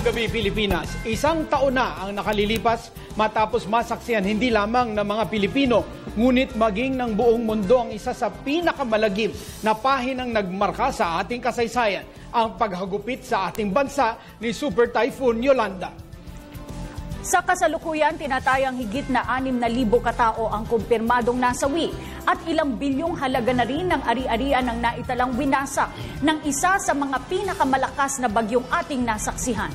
gabi, Pilipinas. Isang taon na ang nakalilipas matapos masaksihan hindi lamang ng mga Pilipino, ngunit maging ng buong mundo ang isa sa pinakamalagim na pahinang nagmarka sa ating kasaysayan, ang paghagupit sa ating bansa ni Super Typhoon Yolanda. Sa kasalukuyan, tinatayang higit na 6,000 katao ang kumpirmadong nasawi at ilang bilyong halaga na rin ng ari-arian ang naitalang winasak ng isa sa mga pinakamalakas na bagyong ating nasaksihan.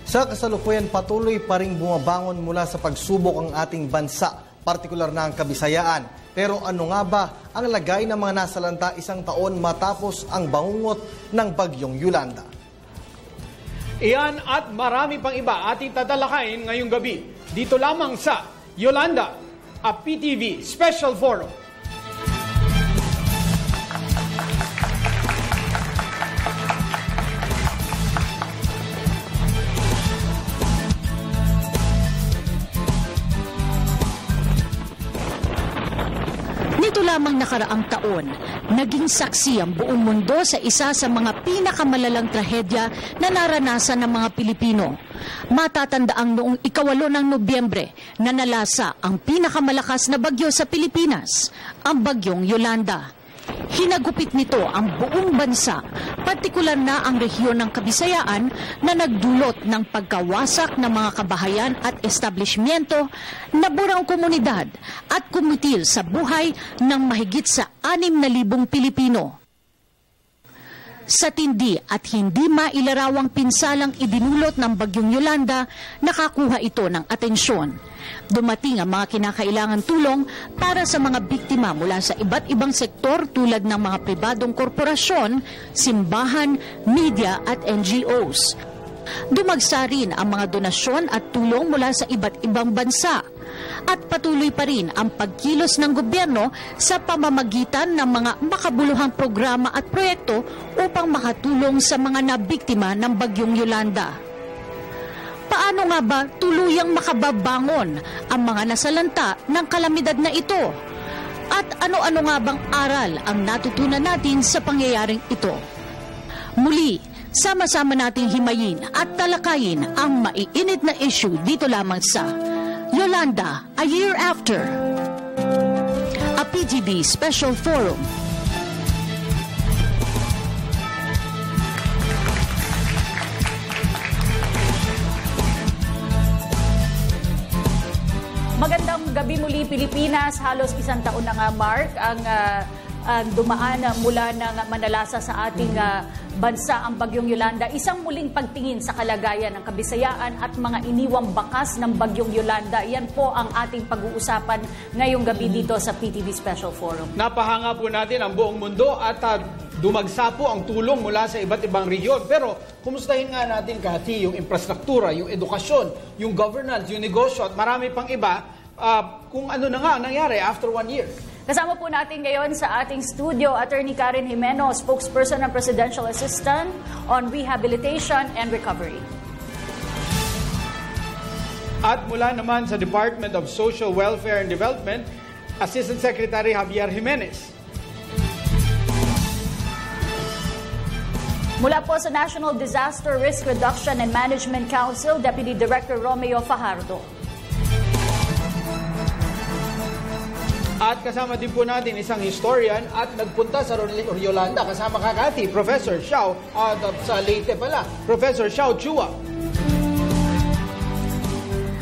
Sa kasalukuyan, patuloy pa ring bumabangon mula sa pagsubok ang ating bansa, partikular na ang Kabisayaan. Pero ano nga ba ang lagay ng mga nasalanta isang taon matapos ang bangungot ng bagyong Yolanda? Iyan at marami pang iba ating tatalakayin ngayong gabi. Dito lamang sa Yolanda, a PTV Special Forum. Nito lamang nakaraang taon, naging saksi ang buong mundo sa isa sa mga pinakamalalang trahedya na naranasan ng mga Pilipino. Matatandaang noong 8 ng Nobyembre na nalasa ang pinakamalakas na bagyo sa Pilipinas, ang bagyong Yolanda. Hinagupit nito ang buong bansa, partikular na ang rehiyon ng Kabisayaan na nagdulot ng pagkawasak ng mga kabahayan at establishmento, naburang komunidad at kumitil sa buhay ng mahigit sa 6,000 Pilipino. Sa tindi at hindi mailarawang pinsalang idinulot ng bagyong Yolanda, nakakuha ito ng atensyon. Dumating ang mga kinakailangan tulong para sa mga biktima mula sa iba't ibang sektor tulad ng mga pribadong korporasyon, simbahan, media at NGOs. Dumagsa rin ang mga donasyon at tulong mula sa iba't ibang bansa. At patuloy pa rin ang pagkilos ng gobyerno sa pamamagitan ng mga makabuluhang programa at proyekto upang makatulong sa mga nabiktima ng bagyong Yolanda. Paano nga ba tuluyang makababangon ang mga nasalanta ng kalamidad na ito? At ano-ano nga bang aral ang natutunan natin sa pangyayaring ito? Muli, sama-sama nating himayin at talakayin ang maiinit na issue dito lamang sa Yolanda, a Year After, a PTV Special Forum. Magandang gabi muli, Pilipinas. Halos isang taon na nga, Mark, ang dumaan mula ng manalasa sa ating bansa ang bagyong Yolanda. Isang muling pagtingin sa kalagayan ng Kabisayaan at mga iniwang bakas ng bagyong Yolanda. Yan po ang ating pag-uusapan ngayong gabi dito sa PTV Special Forum. Napahanga po natin ang buong mundo at dumagsa po ang tulong mula sa iba't ibang rehiyon. Pero kumustahin nga natin, Kathy, yung infrastruktura, yung edukasyon, yung governance, yung negosyo at marami pang iba kung ano na nga ang nangyari after 1 year. Kasama po natin ngayon sa ating studio, Attorney Karen Jimeno, spokesperson ng Presidential Assistant on Rehabilitation and Recovery. At mula naman sa Department of Social Welfare and Development, Assistant Secretary Javier Jimenez. Mula po sa National Disaster Risk Reduction and Management Council, Deputy Director Romeo Fajardo. At kasama din po natin isang historian at nagpunta sa Yolanda. Kasama ka, Kathy, Professor Xiao, sa Leyte pala, Professor Xiao Chua.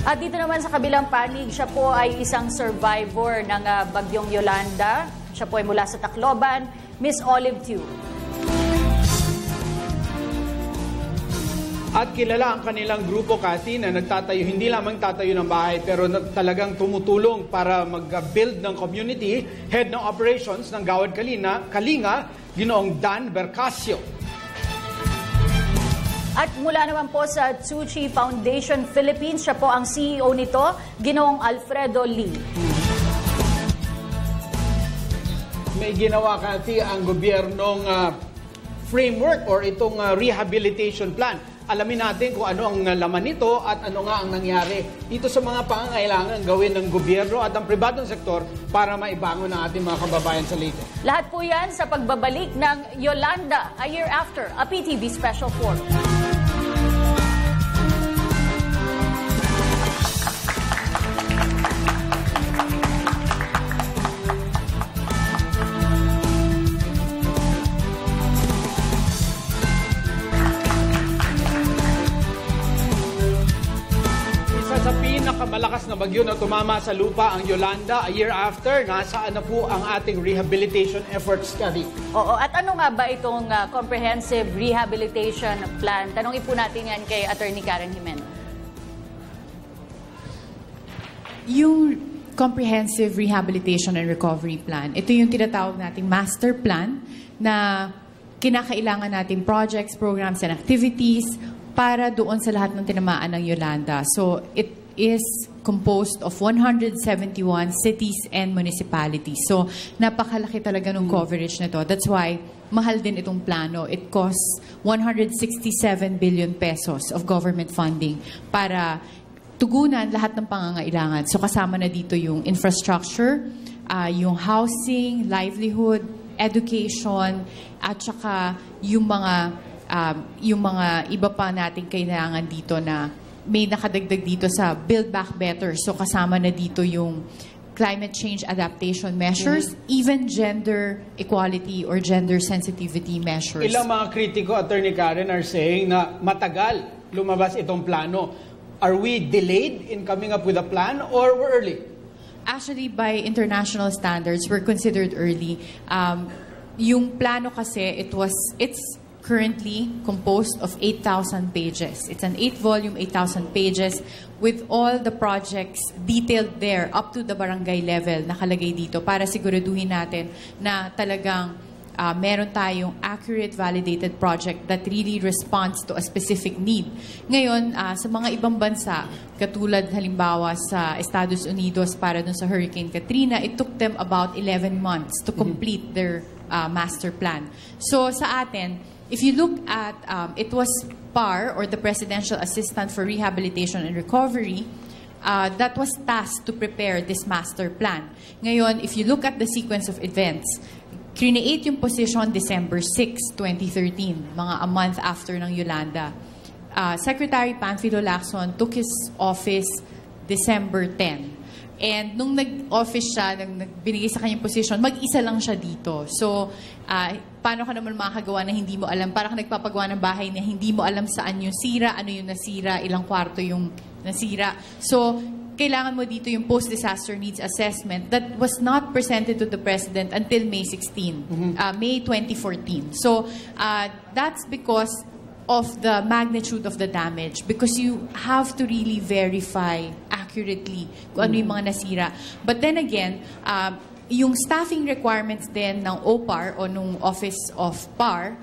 At dito naman sa kabilang panig, siya po ay isang survivor ng bagyong Yolanda. Siya po ay mula sa Tacloban, Miss Olive Tew. At kilala ang kanilang grupo, Kathy, na nagtatayo, hindi lamang tatayo ng bahay, pero talagang tumutulong para mag-build ng community. Head ng operations ng Gawad Kalinga, Ginoong Dan Bercasio. At mula naman po sa Tzu Chi Foundation Philippines, siya po ang CEO nito, Ginoong Alfredo Lee. May ginawa, Kathy, ang gobyernong framework or itong rehabilitation plan. Alamin natin kung ano ang laman nito at ano nga ang nangyari dito sa mga pangangailangan gawin ng gobyerno at ng pribadong sektor para maibangon ang ating mga kababayan sa Leyte. Lahat po yan sa pagbabalik ng Yolanda, a Year After, a PTV Special Forum. sa malakas na bagyo na tumama sa lupa ang Yolanda a year after, nasaan na po ang ating rehabilitation efforts, Kathy? Oo, at ano nga ba itong comprehensive rehabilitation plan? Tanongin po natin yan kay Attorney Karen Jimeno. Yung Comprehensive Rehabilitation and Recovery Plan, ito yung tinatawag nating master plan na kinakailangan natin projects, programs, and activities para doon sa lahat ng tinamaan ng Yolanda. So, it is composed of 171 cities and municipalities. So, napakalaki talaga ng coverage na to. That's why, mahal din itong plano. It costs 167 billion pesos of government funding para tugunan lahat ng pangangailangan. So, kasama na dito yung infrastructure, yung housing, livelihood, education, at saka yung mga iba pa nating kailangan dito na may nakadagdag dito sa Build Back Better. So kasama na dito yung climate change adaptation measures, even gender equality or gender sensitivity measures. Ilang mga kritiko, Attorney Karen, are saying na matagal lumabas itong plano. Are we delayed in coming up with a plan or we're early? Actually, by international standards, we're considered early. Yung plano kasi, it's currently composed of 8,000 pages. It's an 8-volume, 8,000 pages with all the projects detailed there up to the barangay level nakalagay dito para siguraduhin natin na talagang meron tayong accurate, validated project that really responds to a specific need. Ngayon, sa mga ibang bansa, katulad halimbawa sa Estados Unidos para dun sa Hurricane Katrina, it took them about 11 months to complete their master plan. So sa atin, if you look at, it was PAR, or the Presidential Assistant for Rehabilitation and Recovery, that was tasked to prepare this master plan. Ngayon, if you look at the sequence of events, create yung position December 6, 2013, mga a month after ng Yolanda. Secretary Panfilo Lacson took his office December 10. And nung nag-office siya, nung binigay sa kanyang position, mag-isa lang siya dito. So, paano ka naman makakagawa na hindi mo alam? Parang nagpapagawa ng bahay na hindi mo alam saan yung sira, ano yung nasira, ilang kwarto yung nasira. So, kailangan mo dito yung post-disaster needs assessment that was not presented to the President until May 16, May 2014. So, that's because of the magnitude of the damage, because you have to really verify accurately kung ano yung mga nasira. But then again, yung staffing requirements din ng OPAR o nung Office of PAR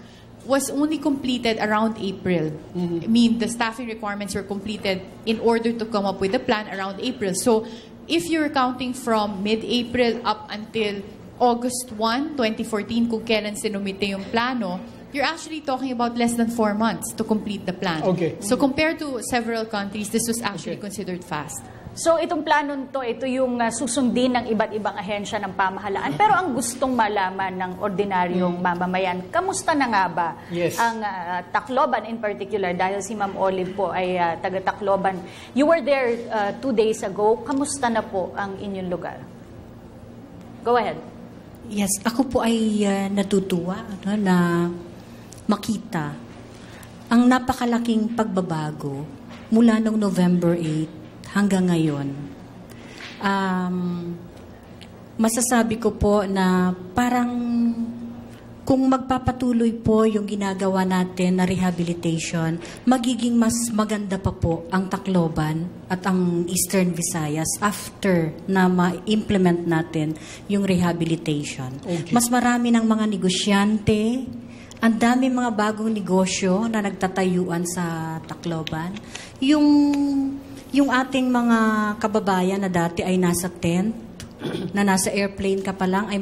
was only completed around April. I mean, the staffing requirements were completed in order to come up with a plan around April. So, if you're counting from mid-April up until August 1, 2014, kung kailan sinumite yung plano, you're actually talking about less than 4 months to complete the plan. Okay. So, compared to several countries, this was actually considered fast. So itong plano nito, ito yung susundin ng iba't ibang ahensya ng pamahalaan. Pero ang gustong malaman ng ordinaryong mamamayan, kamusta na nga ba ang Tacloban in particular? Dahil si Ma'am Olive po ay taga Tacloban. You were there 2 days ago. Kamusta na po ang inyong lugar? Go ahead. Yes, ako po ay natutuwa na makita ang napakalaking pagbabago mula noong November 8 hanggang ngayon. Masasabi ko po na parang kung magpapatuloy po yung ginagawa natin na rehabilitation, magiging mas maganda pa po ang Tacloban at ang Eastern Visayas after na ma-implement natin yung rehabilitation. Okay. Mas marami ng mga negosyante, ang dami mga bagong negosyo na nagtatayuan sa Tacloban. Yung ating mga kababayan na dati ay nasa tent, na nasa airplane ka pa lang, ay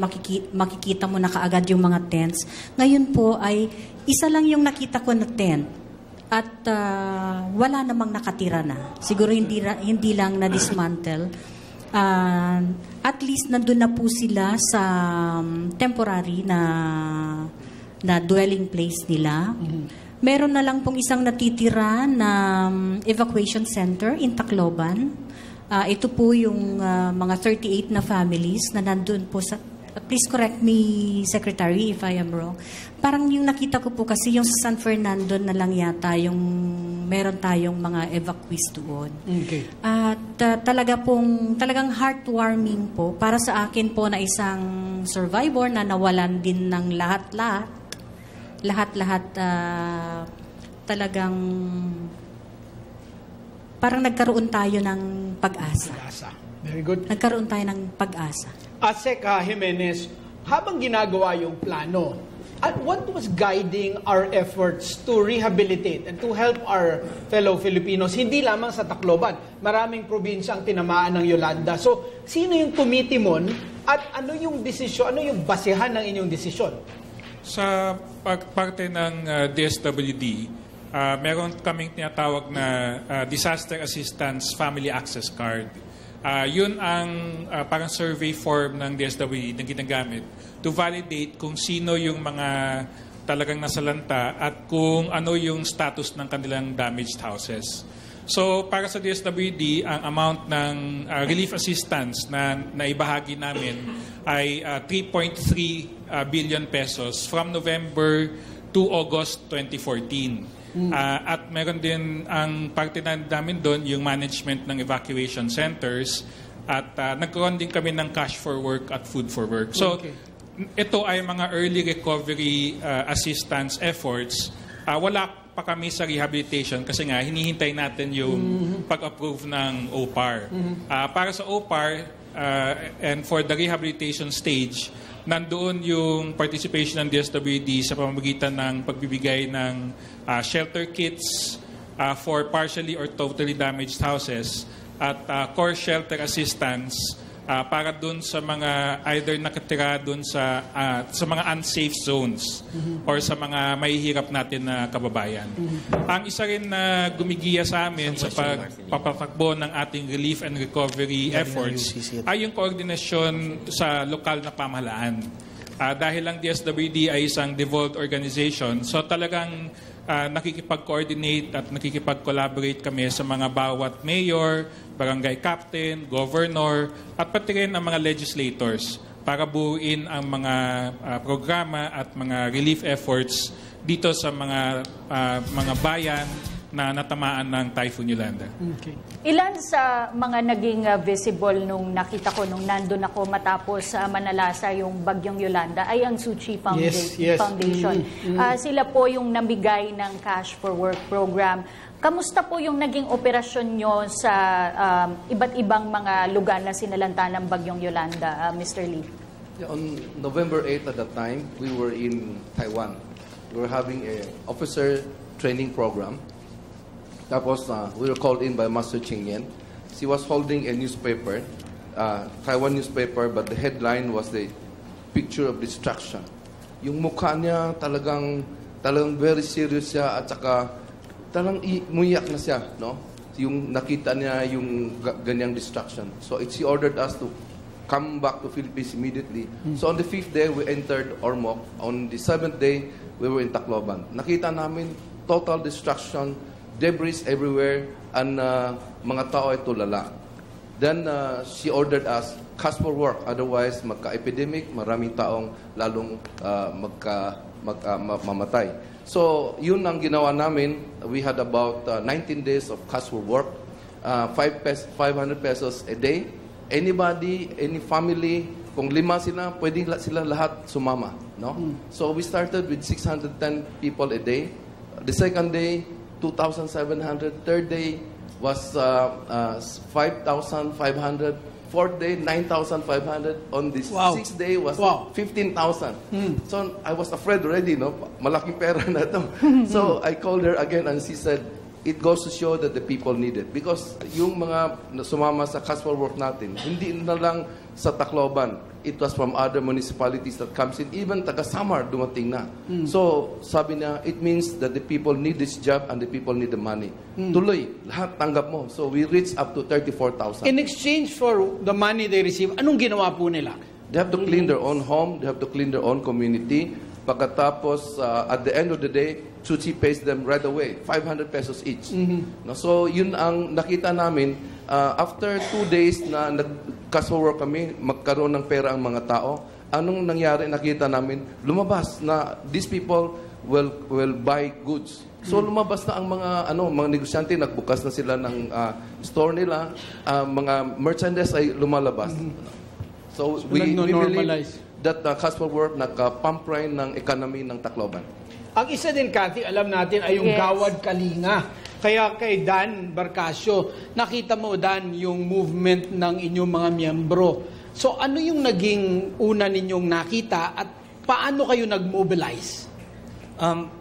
makikita mo na kaagad yung mga tents. Ngayon po ay isa lang yung nakita ko na tent at wala namang nakatira na. Siguro hindi lang na-dismantle. At least nandun na po sila sa temporary na dwelling place nila. Meron na lang pong isang natitira na evacuation center in Tacloban. Ito po yung mga 38 na families na nandun po sa... Please correct me, Secretary, if I am wrong. Parang yung nakita ko po kasi yung sa San Fernando na lang yata yung meron tayong mga evacuees doon. Okay. At talagang heartwarming po para sa akin po na isang survivor na nawalan din ng lahat-lahat talagang parang nagkaroon tayo ng pag-asa. Very good. Nagkaroon tayo ng pag-asa. Sec Jimenez, habang ginagawa yung plano, what was guiding our efforts to rehabilitate and to help our fellow Filipinos, hindi lamang sa Tacloban, maraming probinsya ang tinamaan ng Yolanda. So, sino yung tumitimon at ano yung desisyon, ano yung basehan ng inyong desisyon? Sa parte ng DSWD, meron kaming tinatawag na Disaster Assistance Family Access Card. Yun ang parang survey form ng DSWD na ginagamit to validate kung sino yung mga talagang nasalanta at kung ano yung status ng kanilang damaged houses. So, para sa DSWD, ang amount ng relief assistance na naibahagi namin ay 3.3 billion pesos from November to August 2014. At meron din ang parte namin doon, yung management ng evacuation centers at nagkaroon din kami ng cash for work at food for work. So, ito ay mga early recovery assistance efforts. Wala pa kami sa rehabilitation kasi nga hinihintay natin yung pag-approve ng OPAR. Para sa OPAR and for the rehabilitation stage, nandoon yung participation ng DSWD sa pamamagitan ng pagbibigay ng shelter kits for partially or totally damaged houses at core shelter assistance para dun sa mga either nakatira dun sa mga unsafe zones or sa mga mahihirap natin na kababayan. Ang isa rin na gumigiya sa amin sa pagpapatakbo ng ating relief and recovery efforts ay yung koordinasyon sa lokal na pamahalaan. Dahil ang DSWD ay isang devolved organization, so talagang nakikipag-coordinate at nakikipag-collaborate kami sa mga bawat mayor, barangay captain, governor, at pati rin ang mga legislators para buuin ang mga programa at mga relief efforts dito sa mga bayan na natamaan ng Typhoon Yolanda. Okay. Ilan sa mga naging visible nung nakita ko nung nandun ako matapos manalasa yung bagyong Yolanda ay ang Tzu Chi Foundation. Sila po yung namigay ng Cash for Work program. Kamusta po yung naging operasyon nyo sa iba't ibang mga lugar na sinalanta ng bagyong Yolanda, Mr. Lee? Yeah, on November 8 at that time, we were in Taiwan. We were having an officer training program. Tapos, we were called in by Master Ching Yen. She was holding a newspaper, Taiwan newspaper, but the headline was the picture of destruction. Yung mukha niya talagang very serious siya at saka talagang muyak na siya, no? Yung nakita niya yung ganyang destruction. So she ordered us to come back to Philippines immediately. So on the 5th day, we entered Ormoc. On the 7th day, we were in Tacloban. Nakita namin total destruction, debris everywhere, and mga tao ay tulala. Then she ordered us cash for work, otherwise magka-epidemic, maraming taong lalong mamatay. So yun ang ginawa namin. We had about 19 days of cash for work, 500 pesos a day. Anybody, any family, kung 5 sila, pwede sila lahat sumama. No? So we started with 610 people a day. The second day, 2,700. Third day was 5,500. Fourth day, 9,500. On the sixth day was 15,000. So I was afraid already, no? Malaking pera na ito. So I called her again and she said, it goes to show that the people need it. Because yung mga sumama sa cash for work natin, hindi na lang sa Tacloban. It was from other municipalities that comes in. Even taga-Samar dumating na. So, sabi niya, it means that the people need this job and the people need the money. Tuloy, lahat tanggap mo. So, we reached up to 34,000. In exchange for the money they receive, anong ginawa po nila? They have to clean their own home. They have to clean their own community. Pagkatapos, at the end of the day, Tzu Chi pays them right away, 500 pesos each. No, so, yun ang nakita namin. After 2 days na nag-cash for work kami, magkaroon ng pera ang mga tao, anong nangyari, nakita namin, lumabas na these people will buy goods. So lumabas na ang mga negosyante, nagbukas na sila ng store nila, mga merchandise ay lumalabas. So we believe that cash for work nagka-pump rin ng economy ng Tacloban. Ang isa din, Cathy, alam natin ay yung Gawad Kalinga. Kaya kay Dan Barcasio, nakita mo, Dan, yung movement ng inyong mga miyembro. So ano yung naging una ninyong nakita at paano kayo nag-mobilize?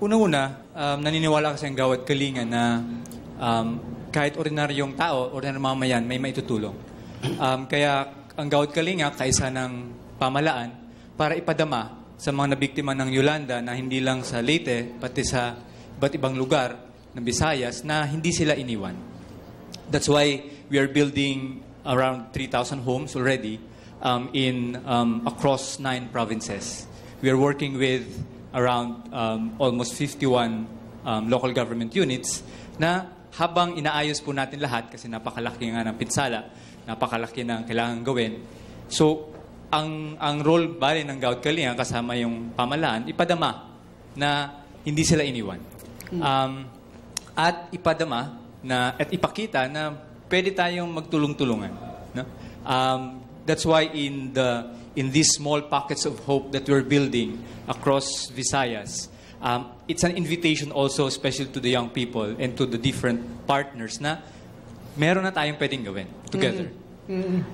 Una-una, naniniwala kasi ang Gawad Kalinga na kahit ordinaryong tao, ordinaryong mamayan, may maitutulong. Kaya ang Gawad Kalinga, kaisa ng pamalaan, para ipadama sa mga nabiktima ng Yolanda na hindi lang sa Leyte, pati sa iba't ibang lugar ng Visayas na hindi sila iniwan. That's why we are building around 3,000 homes already across 9 provinces. We are working with around almost 51 local government units na habang inaayos po natin lahat kasi napakalaki nga ng pinsala, napakalaki ng kailangan gawin. So, ang role bali ng Gawad Kalinga kasama yung pamalaan, ipadama na hindi sila iniwan. At ipadama at ipakita na pwede tayong magtulong-tulungan. No? That's why in these small pockets of hope that we're building across Visayas, it's an invitation also, especially to the young people and to the different partners na meron na tayong pwedeng gawin together.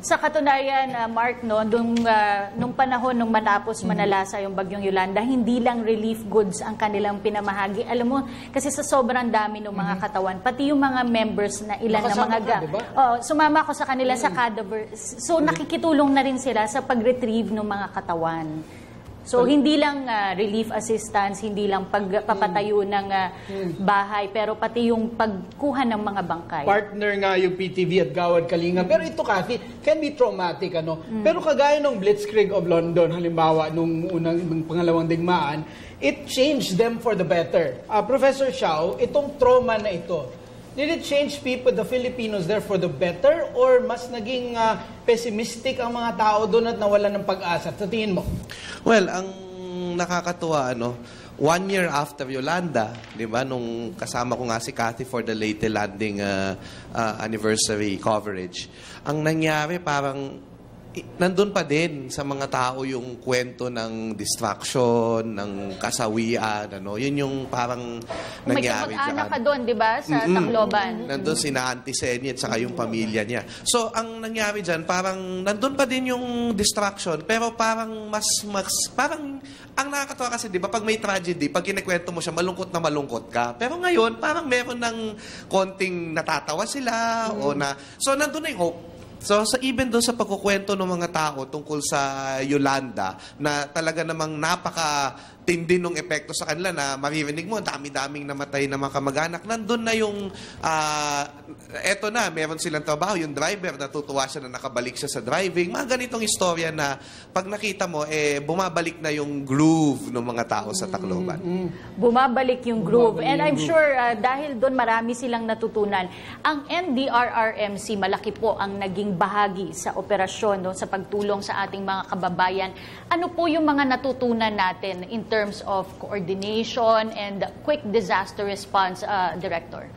Sa katunayan, Mark, nung panahon nung manalasa yung bagyong Yolanda, hindi lang relief goods ang kanilang pinamahagi. Alam mo, kasi sa sobrang dami ng mga katawan, pati yung mga members na ilan na mga diba? Sumama ako sa kanila sa cadaver. So nakikitulong na rin sila sa pag-retrieve ng mga katawan. So, hindi lang relief assistance, hindi lang pagpapatayo ng bahay, pero pati yung pagkuha ng mga bangkay. Partner nga yung PTV at Gawad Kalinga. Pero ito, Cathy, can be traumatic, ano? Pero kagaya ng Blitzkrieg of London, halimbawa, nung pangalawang digmaan, it changed them for the better. Professor Xiao, itong trauma na ito, did it change the Filipinos there for the better, or mas naging pessimistic ang mga tao doon at nawalan ng pag-asa? Sa tingin mo? Well, ang nakakatuwa, 1 year after Yolanda, di ba, nung kasama ko nga si Cathy for the Leyte Landing anniversary coverage, ang nangyari parang nandun pa din sa mga tao yung kwento ng distraction, ng kasawian, Yun yung parang nangyari dyan. May kamag-anak ka doon, di ba, sa Tacloban? Nandun si Auntie Seni at saka yung pamilya niya. So, ang nangyari dyan, parang nandun pa din yung distraction, pero parang parang, ang nakakatawa kasi, di ba, pag may tragedy, pag kinikwento mo siya, malungkot na malungkot ka. Pero ngayon, parang meron ng konting natatawa sila, so, nandun na yung hope. So, even doon sa pagkukwento ng mga tao tungkol sa Yolanda, na talaga namang napaka-tindi ng epekto sa kanila na maririnig mo, dami-daming namatay na mga kamag-anak, nandun na yung, eto na, meron silang trabaho, yung driver, natutuwa siya na nakabalik siya sa driving. Mga ganitong istorya na pag nakita mo, bumabalik na yung groove ng mga tao sa Tacloban. Bumabalik yung groove. And I'm sure, dahil doon marami silang natutunan. Ang NDRRMC, malaki po ang naging bahagi sa operasyon sa pagtulong sa ating mga kababayan. Ano po yung mga natutunan natin in terms of coordination and quick disaster response, Director?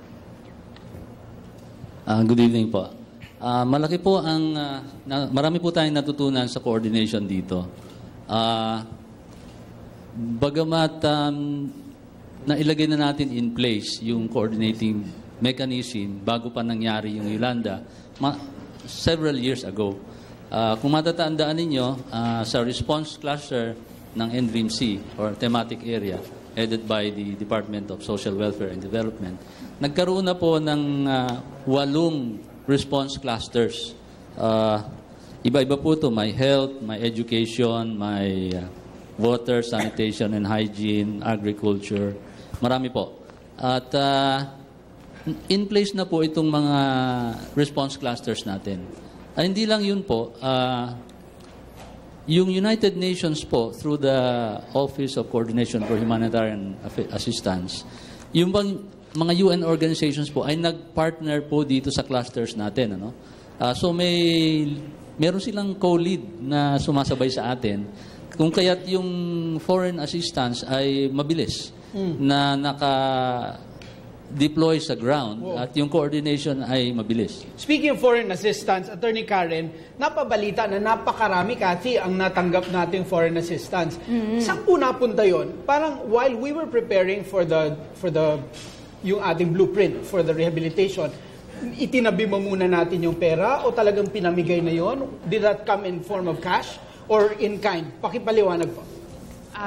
Good evening po. Malaki po marami po tayong natutunan sa coordination dito. Bagamat nailagay na natin in place yung coordinating mechanism bago pa nangyari yung Yolanda, several years ago. Kung matatandaan ninyo, sa response cluster ng NVMC or thematic area headed by the Department of Social Welfare and Development, nagkaroon na po ng 8 response clusters. Iba-iba po ito. May health, may education, may water, sanitation and hygiene, agriculture. Marami po. At in place na po itong mga response clusters natin. Hindi lang yun po, yung United Nations po, through the Office of Coordination for Humanitarian Assistance, yung mga UN organizations po ay nag-partner po dito sa clusters natin. So meron silang co-lead na sumasabay sa atin, kung kaya't yung foreign assistance ay mabilis. na naka-deploy sa ground at yung coordination ay mabilis. Speaking of foreign assistance, Attorney Karen, napabalita na napakarami kasi ang natanggap nating foreign assistance. Saan po napunta yun? Parang while we were preparing for the yung ating blueprint for the rehabilitation, itinabi mo muna natin yung pera o talagang pinamigay na yon? Did that come in form of cash or in kind? Pakipaliwanag po.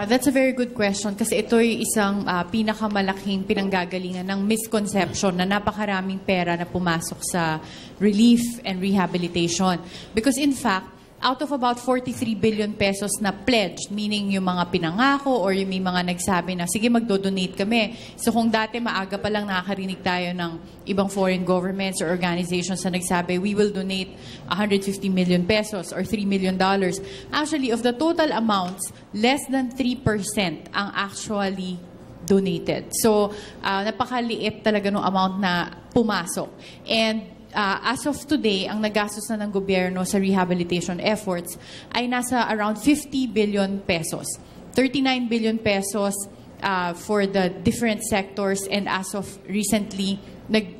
That's a very good question kasi ito'y isang pinakamalaking pinanggagalingan ng misconception na napakaraming pera na pumasok sa relief and rehabilitation. Because in fact, out of about 43 billion pesos na pledged, meaning yung mga pinangako or yung may mga nagsabi na, sige, magdo-donate kami. So kung dati maaga pa lang nakakarinig tayo ng ibang foreign governments or organizations na nagsabi, we will donate 150 million pesos or $3 million. Actually, of the total amounts, less than 3% ang actually donated. So, napakaliit talaga ng amount na pumasok. And as of today, ang nagastos na ng gobyerno sa rehabilitation efforts ay nasa around 50 billion pesos. 39 billion pesos for the different sectors, and as of recently,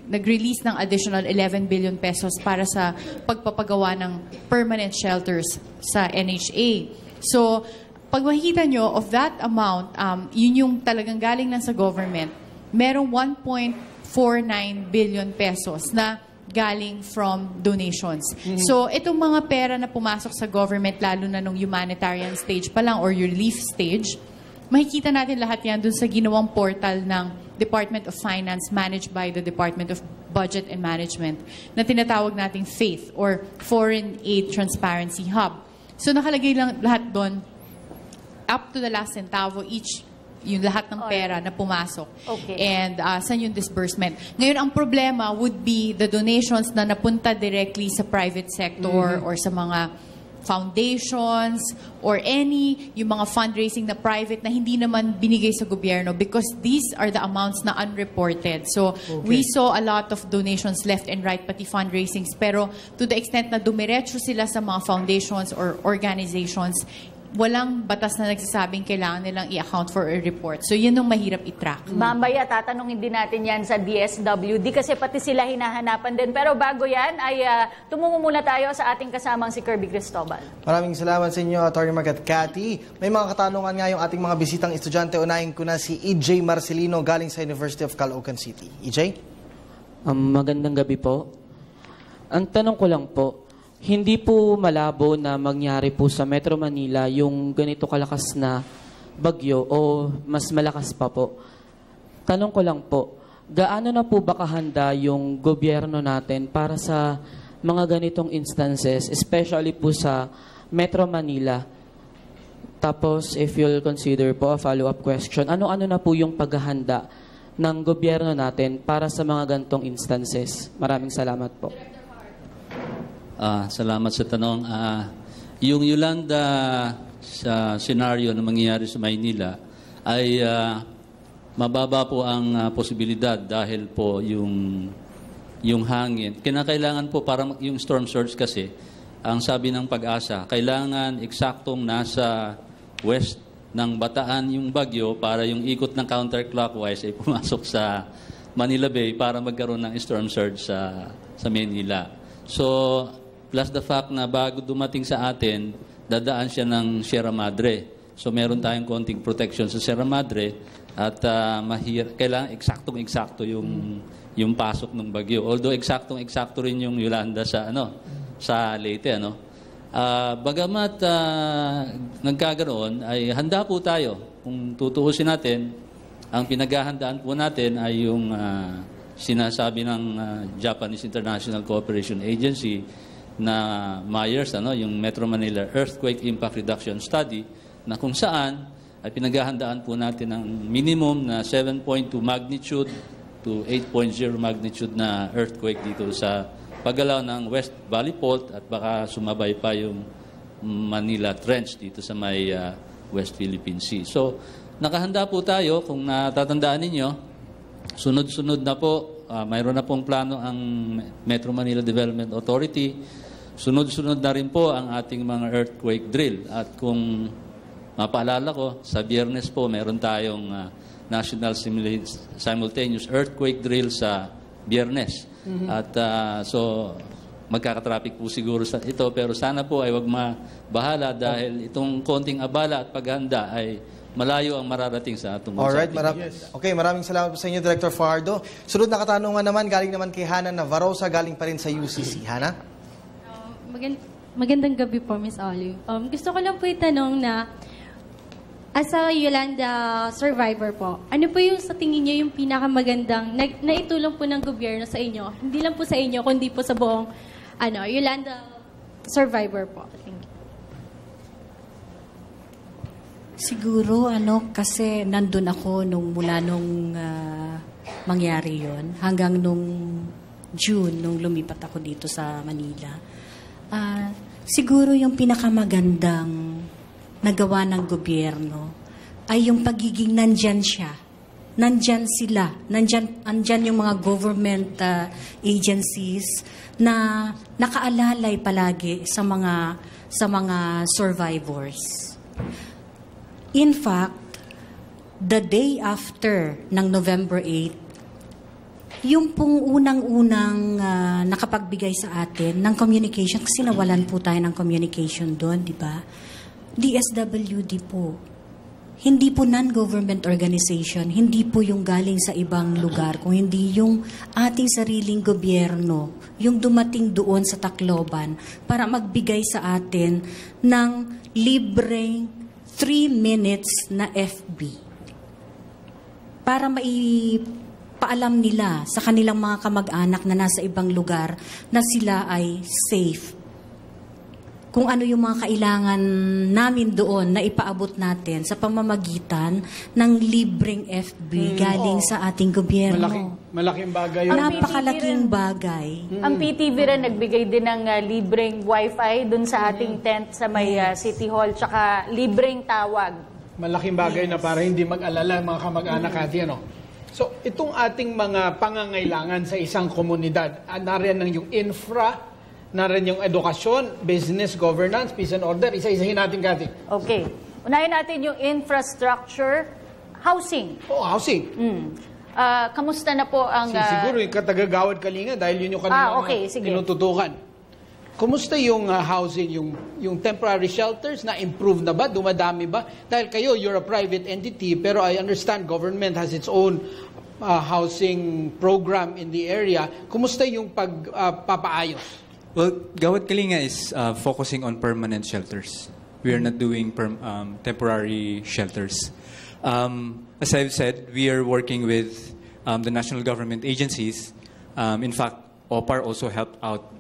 nag-release ng additional 11 billion pesos para sa pagpapagawa ng permanent shelters sa NHA. So, pag makikita nyo, of that amount, yun yung talagang galing lang sa government, merong 1.49 billion pesos na galing from donations. So, itong mga pera na pumasok sa government, lalo na nung humanitarian stage pa lang or relief stage, makikita natin lahat yan dun sa ginawang portal ng Department of Finance managed by the Department of Budget and Management na tinatawag nating FAITH or Foreign Aid Transparency Hub. So, nakalagay lang lahat doon up to the last centavo each yung lahat ng pera na pumasok. Okay. And saan yung disbursement. Ngayon, ang problema would be the donations na napunta directly sa private sector or sa mga foundations or yung mga fundraising na private na hindi naman binigay sa gobyerno because these are the amounts na unreported. So, we saw a lot of donations left and right, pati fundraisings. Pero to the extent na dumiretso sila sa mga foundations or organizations, walang batas na nagsasabing kailangan nilang i-account for a report. So, yun ang mahirap i-track. Mamaya, tatanungin din natin yan sa DSWD kasi pati sila hinahanapan din. Pero bago yan, ay tumungo muna tayo sa ating kasamang si Kirby Cristobal. Maraming salamat sa inyo, Atty. Mark at Cathy. May mga katanungan nga yung ating mga bisitang estudyante. Unahin ko na si EJ Marcelino galing sa University of Caloocan City. EJ? Magandang gabi po. Ang tanong ko lang po, hindi po malabo na mangyari po sa Metro Manila yung ganito kalakas na bagyo o mas malakas pa po. Tanong ko lang po, gaano na po ba kahanda yung gobyerno natin para sa mga ganitong instances, especially po sa Metro Manila? Tapos, if you'll consider po a follow-up question, ano-ano na po yung paghahanda ng gobyerno natin para sa mga ganitong instances? Maraming salamat po. Salamat sa tanong. Yung Yolanda sa scenario na mangyayari sa Maynila ay mababa po ang posibilidad dahil po yung hangin. Kinakailangan po parang yung storm surge kasi, ang sabi ng Pag-asa, kailangan eksaktong nasa west ng Bataan yung bagyo para yung ikot ng counterclockwise ay pumasok sa Manila Bay para magkaroon ng storm surge sa Maynila. So, plus the fact na bago dumating sa atin, dadaan siya ng Sierra Madre. So meron tayong konting protection sa Sierra Madre at kailangan eksaktong-eksakto yung pasok ng bagyo. Although eksaktong-eksakto rin yung Yolanda sa Leyte, bagamat nagkagaroon ay handa po tayo. Kung tutuusin natin, ang pinaghahandaan po natin ay yung sinasabi ng Japanese International Cooperation Agency na Myers, yung Metro Manila Earthquake Impact Reduction Study, na kung saan ay pinaghahandaan po natin ng minimum na 7.2 magnitude to 8.0 magnitude na earthquake dito sa paggalaw ng West Valley Fault at baka sumabay pa yung Manila Trench dito sa may West Philippine Sea. So, nakahanda po tayo. Kung natatandaan ninyo, sunod-sunod na po, mayroon na pong plano ang Metro Manila Development Authority. Sunod-sunod na rin po ang ating mga earthquake drill. At kung mapaalala ko, sa Biyernes po, meron tayong national simultaneous earthquake drill sa Biyernes. At so magkakatraffic po siguro sa ito, pero sana po ay wag mabahala dahil itong konting abala at paghanda ay malayo ang mararating sa atong Alright, maraming salamat po sa inyo, Director Fajardo. Sunod na katanungan naman, galing naman kay Hana Navarroza, galing pa rin sa UCC. Hana? Magandang gabi po, Miss Olive. Gusto ko lang po itanong na, as a Yolanda survivor po, ano po yung sa tingin niyo yung pinakamagandang naitulong po ng gobyerno sa inyo? Hindi lang po sa inyo, kundi po sa buong Yolanda survivor po. Thank you. Siguro, kasi nandun ako mula nung mangyari yon hanggang nung June, nung lumipat ako dito sa Manila. Siguro yung pinakamagandang nagawa ng gobyerno ay yung pagiging nandyan siya. Nandyan sila. Nandyan yung mga government agencies na nakaalalay palagi sa mga survivors. In fact, the day after ng November 8, yung pong unang-unang nakapagbigay sa atin ng communication, kasi nawalan po tayo ng communication doon, di ba? DSWD po. Hindi po non-government organization, hindi po yung galing sa ibang lugar, kung hindi yung ating sariling gobyerno, yung dumating doon sa Tacloban para magbigay sa atin ng libreng 3 minutes na FB. Para maipaalam nila sa kanilang mga kamag-anak na nasa ibang lugar na sila ay safe. Kung ano yung mga kailangan namin doon na ipaabot natin sa pamamagitan ng libreng FB galing sa ating gobyerno. Malaking bagay yun. Napakalaking bagay. Ang PTV rin nagbigay din ng libreng wifi dun sa ating tent sa may City Hall, tsaka libreng tawag. Malaking bagay na para hindi mag-alala mga kamag-anak natin. So, itong ating mga pangangailangan sa isang komunidad, nariyan yung infra, narin yung edukasyon, business, governance, peace and order. Isa-isahin natin, Cathy. Okay. Unahin natin yung infrastructure, housing. Housing. Kamusta na po ang... Siguro yung katagagawad kalinga dahil yun yung kanilang tinututukan. Kumusta yung housing, yung temporary shelters, na-improve na ba? Dumadami ba? Dahil kayo, you're a private entity, pero I understand government has its own housing program in the area. Kumusta yung pagpapaayos? Well, Gawad Kalinga is focusing on permanent shelters. We are not doing temporary shelters. As I've said, we are working with the national government agencies. In fact, OPAR also helped out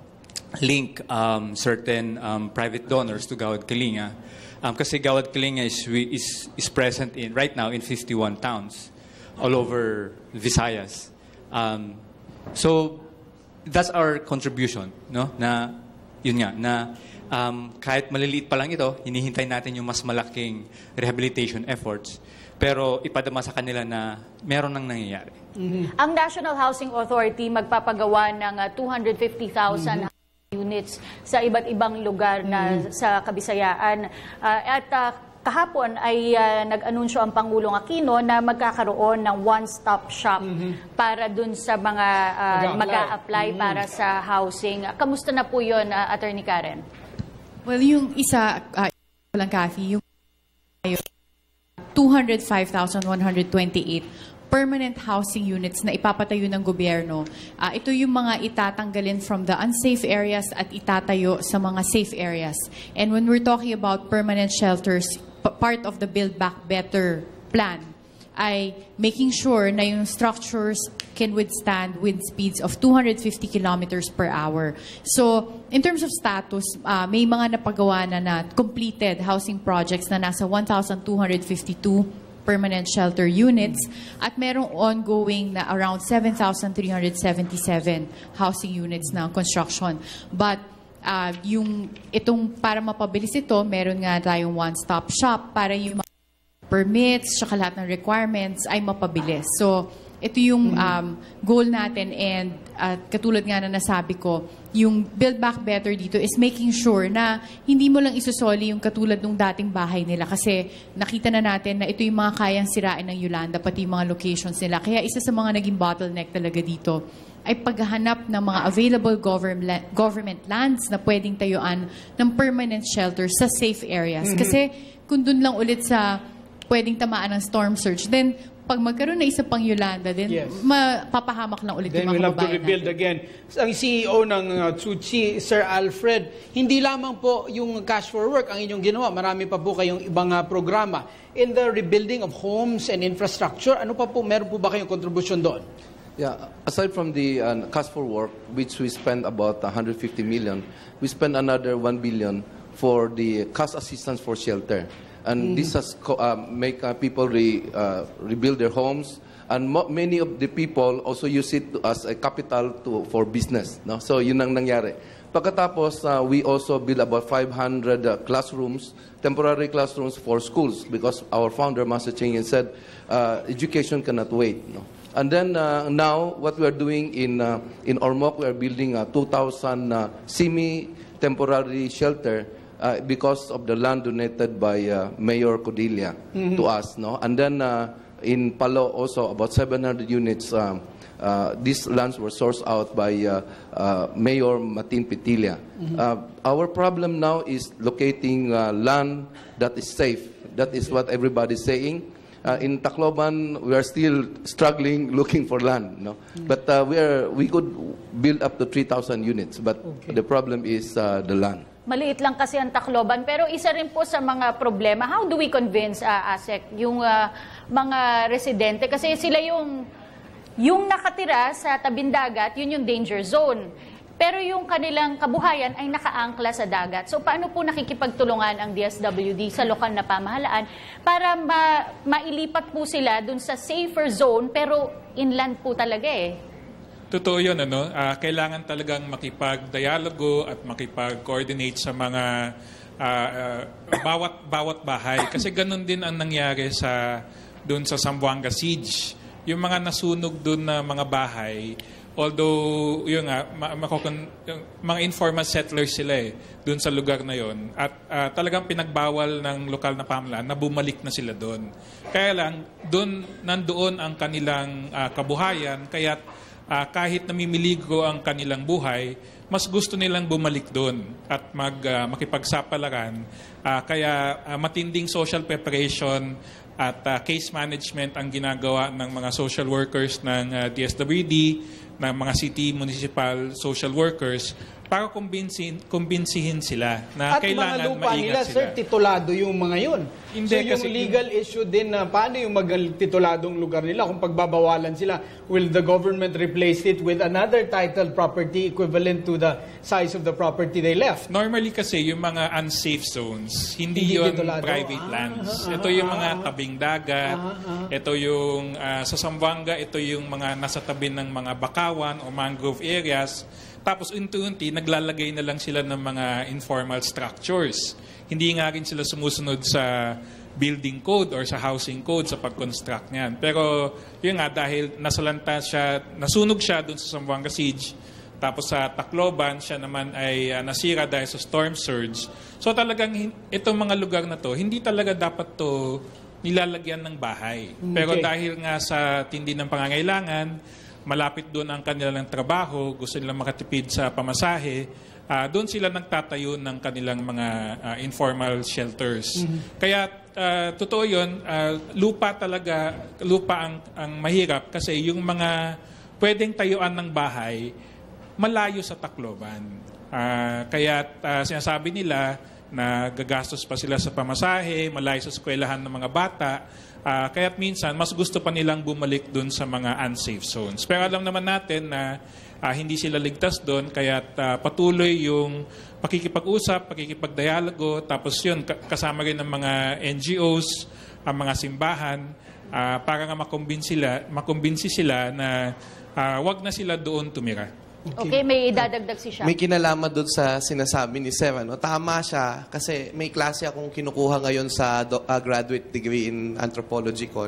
link certain private donors to Gawad Kalinga. Kasi Gawad Kalinga is present right now in 51 towns all over Visayas. So that's our contribution, no? Na yun nga na kahit maliliit pa lang ito, hinihintay natin yung mas malaking rehabilitation efforts, pero ipadama sa kanila na meron nang nangyayari. Ang National Housing Authority magpapagawa ng 250,000 units sa iba't ibang lugar na sa Kabisayaan. At kahapon ay nag-anunsyo ang Pangulong Aquino na magkakaroon ng one-stop shop para dun sa mga mag-a-apply para sa housing. Kamusta na po yun, Attorney Karen? Well, yung isa, lang Kathy, yung 205,128 permanent housing units na ipapatayo ng gobyerno. Ito yung mga itatanggalin from the unsafe areas at itatayo sa mga safe areas. And when we're talking about permanent shelters, part of the Build Back Better plan ay making sure na yung structures can withstand wind speeds of 250 kilometers per hour. So, in terms of status, may mga napagawa na completed housing projects na nasa 1,252 permanent shelter units at merong ongoing na around 7,377 housing units na construction. But itong para mapabilis ito, meron nga tayong one-stop shop para yung permits, saka lahat ng requirements ay mapabilis. So, ito yung goal natin, and katulad nga na nasabi ko, yung Build Back Better dito is making sure na hindi mo lang isusoli yung katulad ng dating bahay nila, kasi nakita na natin na ito yung mga kayang sirain ng Yolanda, pati yung mga locations nila. Kaya isa sa mga naging bottleneck talaga dito ay paghahanap ng mga available government lands na pwedeng tayuan ng permanent shelters sa safe areas. Kasi kung dun lang ulit sa pwedeng tamaan ng storm surge, then pag magkaroon na isa pang Yolanda, then mapapahamak lang ulit then yung mga we'll have to kababayan rebuild natin. again. Ang CEO ng Tsuchi, Sir Alfred, hindi lamang po yung cash for work ang inyong ginawa. Marami pa po kayong ibang programa. In the rebuilding of homes and infrastructure, ano pa po, meron po ba kayong kontribusyon doon? Yeah, aside from the cash for work, which we spend about 150 million, we spend another 1 billion for the cash assistance for shelter. And this has make people rebuild their homes. And many of the people also use it as a capital for business. No? So yun ang nangyari. Pagkatapos, we also build about 500 classrooms, temporary classrooms for schools, because our founder, Master Cheng Yen, said education cannot wait. No? And then now, what we are doing in Ormoc, we are building a 2,000 semi-temporary shelter because of the land donated by Mayor Codilla to us. No? And then in Palo, also about 700 units. These lands were sourced out by Mayor Martin Petilla. Our problem now is locating land that is safe. That is what everybody is saying. In Tacloban, we are still struggling looking for land. No? But we could build up to 3,000 units. But the problem is the land. Maliit lang kasi ang Tacloban, pero isa rin po sa mga problema, how do we convince, ASEC, yung mga residente? Kasi sila yung nakatira sa tabing dagat, yun yung danger zone. Pero yung kanilang kabuhayan ay nakaangkla sa dagat. So paano po nakikipagtulungan ang DSWD sa lokal na pamahalaan para mailipat po sila dun sa safer zone, pero inland po talaga eh? Totoo yun, ano? Kailangan talagang makipag-dialogo at makipag-coordinate sa mga bawat bahay. Kasi ganun din ang nangyari doon sa Zamboanga Siege. Yung mga nasunog doon na mga bahay, although yun nga, mga informal settlers sila doon sa lugar na yon, at talagang pinagbawal ng lokal na pamahalaan na bumalik na sila doon. Kaya lang, nandoon ang kanilang kabuhayan, kaya kahit namimiligo ang kanilang buhay, mas gusto nilang bumalik doon at makipagsapalaran. Kaya matinding social preparation at case management ang ginagawa ng mga social workers ng DSWD, ng mga city municipal social workers, para kumbinsihin sila na at kailangan mga lupa nila, sila. sir, titulado yung mga yun. Hindi, so yung kasi legal issue din na paano yung tituladong lugar nila kung pagbabawalan sila, will the government replace it with another titled property equivalent to the size of the property they left? Normally kasi yung mga unsafe zones, hindi yun titulado. private lands. Ito yung mga tabing dagat, ito yung sa Zamboanga, ito yung mga nasa tabi ng mga bakawan o mangrove areas. Tapos unti-unti, naglalagay na lang sila ng mga informal structures. Hindi nga rin sila sumusunod sa building code or sa housing code sa pag-construct niyan. Pero yun nga, dahil nasunog siya dun sa Zamboanga Siege, tapos sa Tacloban, siya naman ay nasira dahil sa storm surge. So talagang itong mga lugar na to, hindi talaga dapat to nilalagyan ng bahay. Pero dahil nga sa tindi ng pangangailangan, malapit doon ang kanilang trabaho, gusto nilang makatipid sa pamasahe, doon sila nagtatayo ng kanilang mga informal shelters. Kaya totoo yun, lupa ang mahirap kasi yung mga pwedeng tayuan ng bahay, malayo sa Tacloban. Kaya sinasabi nila na gagastos pa sila sa pamasahe, malayo sa eskwelahan ng mga bata, kaya't minsan, mas gusto pa nilang bumalik dun sa mga unsafe zones. Pero alam naman natin na hindi sila ligtas dun, kaya't patuloy yung pakikipag-usap, pakikipag-dialogo, tapos yun, kasama rin ng mga NGOs, ang mga simbahan, para nga makumbinsi sila na wag na sila doon tumira. Okay, may idadagdag si Shaq. May kinalaman doon sa sinasabi ni Sir. Tama siya kasi may klase akong kinukuha ngayon sa graduate degree in anthropology ko,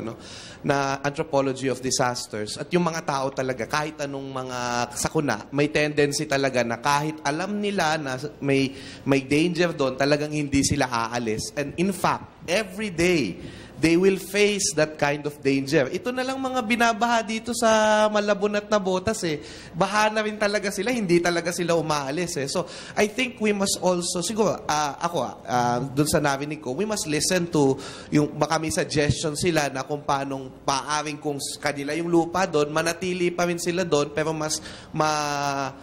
na anthropology of disasters. At yung mga tao talaga, kahit anong mga sakuna, may tendency talaga na kahit alam nila na may danger doon, talagang hindi sila aalis. And in fact, every day, they will face that kind of danger. Ito na lang mga binabaha dito sa Malabon at Nabotas Baha na rin talaga sila, hindi talaga sila umaalis So, I think we must also, siguro, dun sa narinig ko, we must listen to yung baka may suggestion sila na kung paanong paaring kung kanila yung lupa doon, manatili pa rin sila doon, pero mas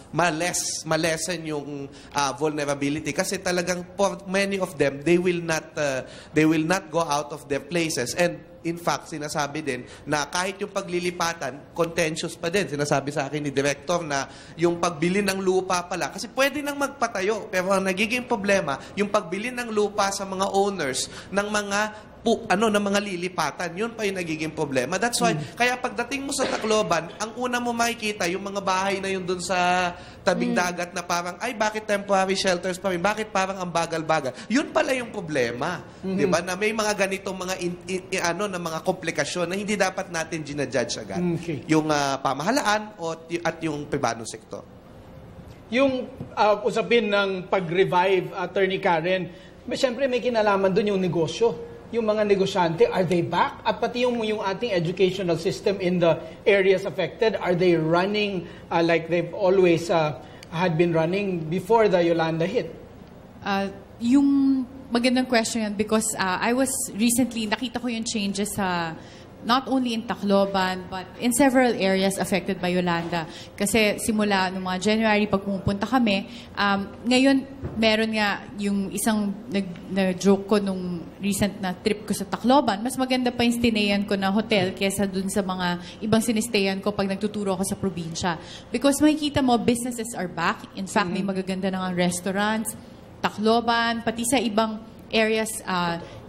ma-lessen yung vulnerability. Kasi talagang for many of them, they will not go out of their places. And in fact, sinasabi din na kahit yung paglilipatan, contentious pa din. Sinasabi sa akin ni Director na yung pagbili ng lupa pala, kasi pwede nang magpatayo, pero ang nagiging problema, yung pagbili ng lupa sa mga owners ng mga ng mga lilipatan, yun pa yung nagiging problema. That's why, kaya pagdating mo sa Tacloban, ang una mo makikita, yung mga bahay na yun dun sa tabing dagat na parang, ay, bakit temporary shelters pa rin? Bakit parang ang bagal-bagal? Yun pala yung problema. Di ba? Na may mga ganitong mga na mga komplikasyon na hindi dapat natin ginajudge agad. Yung pamahalaan at yung pribadong sektor. Yung usapin ng pag-revive, Attorney Karen, siyempre may kinalaman dun yung negosyo. Yung mga negosyante, are they back? At pati yung ating educational system in the areas affected, are they running like they've always had been running before the Yolanda hit? Yung magandang question yan because I was recently, nakita ko yung changes sa not only in Tacloban, but in several areas affected by Yolanda. Kasi simula noong mga January, pag pumupunta kami, ngayon, meron nga yung isang nag-joke ko nung recent na trip ko sa Tacloban, mas maganda pa yung stinayan ko na hotel kesa dun sa mga ibang sinistayan ko pag nagtuturo ako sa probinsya. Because makikita mo, businesses are back. In fact, may magaganda na nga restaurants, Tacloban, pati sa ibang areas